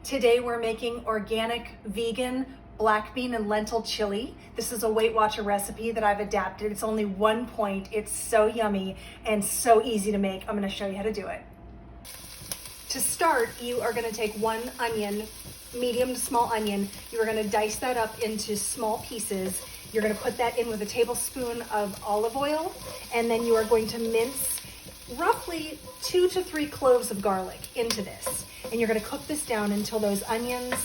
Today we're making organic, vegan, black bean and lentil chili. This is a Weight Watcher recipe that I've adapted. It's only 1 point. It's so yummy and so easy to make. I'm gonna show you how to do it. To start, you are gonna take 1 onion, medium to small onion. You are gonna dice that up into small pieces. You're gonna put that in with a tablespoon of olive oil, and then you are going to mince roughly 2 to 3 cloves of garlic into this. And you're gonna cook this down until those onions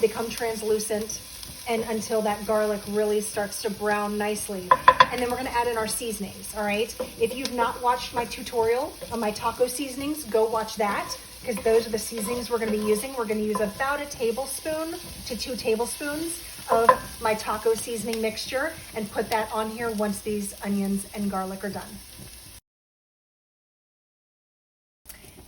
become translucent and until that garlic really starts to brown nicely. And then we're gonna add in our seasonings, all right? If you've not watched my tutorial on my taco seasonings, go watch that, because those are the seasonings we're gonna be using. We're gonna use about 1 tablespoon to 2 tablespoons of my taco seasoning mixture and put that on here once these onions and garlic are done.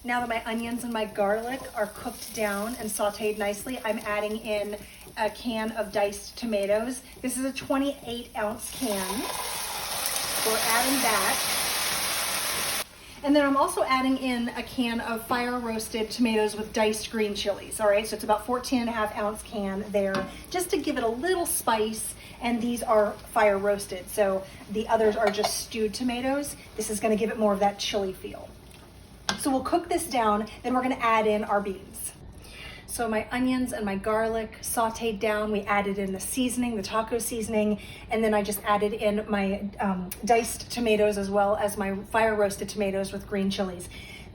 Now that my onions and my garlic are cooked down and sauteed nicely, I'm adding in a can of diced tomatoes. This is a 28-ounce can. So we're adding that. And then I'm also adding in a can of fire roasted tomatoes with diced green chilies. All right, so it's about 14.5-ounce can there, just to give it a little spice. And these are fire roasted, so the others are just stewed tomatoes. This is gonna give it more of that chili feel. So we'll cook this down, then we're gonna add in our beans. So my onions and my garlic sauteed down, we added in the seasoning, the taco seasoning, and then I just added in my diced tomatoes as well as my fire roasted tomatoes with green chilies.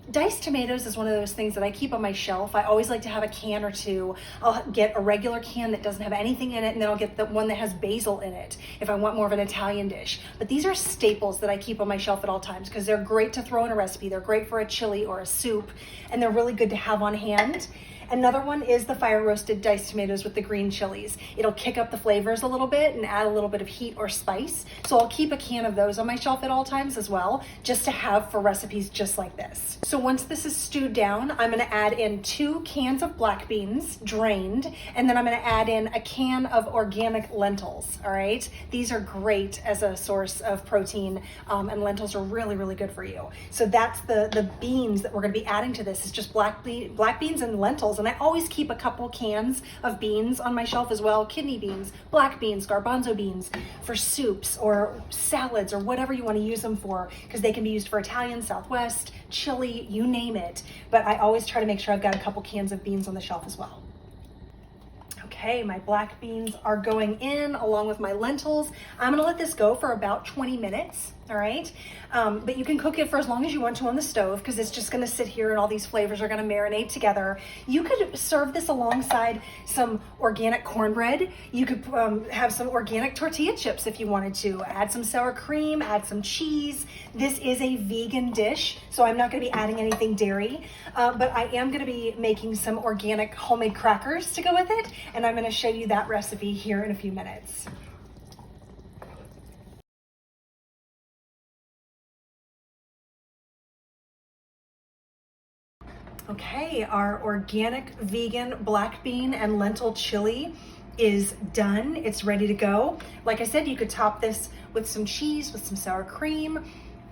Diced tomatoes is one of those things that I keep on my shelf. I always like to have a can or two. I'll get a regular can that doesn't have anything in it, and then I'll get the one that has basil in it if I want more of an Italian dish. But these are staples that I keep on my shelf at all times because they're great to throw in a recipe. They're great for a chili or a soup, and they're really good to have on hand. Another one is the fire roasted diced tomatoes with the green chilies. It'll kick up the flavors a little bit and add a little bit of heat or spice. So I'll keep a can of those on my shelf at all times as well, just to have for recipes just like this. So once this is stewed down, I'm gonna add in 2 cans of black beans, drained, and then I'm gonna add in a can of organic lentils, all right? These are great as a source of protein, and lentils are really, really good for you. So that's the beans that we're gonna be adding to this. Is just black beans and lentils. And I always keep a couple cans of beans on my shelf as well. Kidney beans, black beans, garbanzo beans for soups or salads or whatever you want to use them for, because they can be used for Italian, Southwest, chili, you name it. But I always try to make sure I've got a couple cans of beans on the shelf as well. Okay, my black beans are going in along with my lentils. I'm gonna let this go for about 20 minutes, all right? But you can cook it for as long as you want to on the stove because it's just gonna sit here and all these flavors are gonna marinate together. You could serve this alongside some organic cornbread. You could have some organic tortilla chips if you wanted to. Add some sour cream, add some cheese. This is a vegan dish, so I'm not gonna be adding anything dairy, but I am gonna be making some organic homemade crackers to go with it, and I'm gonna show you that recipe here in a few minutes. Okay, our organic vegan black bean and lentil chili is done. It's ready to go. Like I said, you could top this with some cheese, with some sour cream,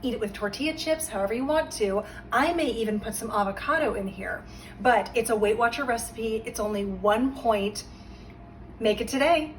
eat it with tortilla chips, however you want to. I may even put some avocado in here, but it's a Weight Watcher recipe. It's only 1 point. Make it today.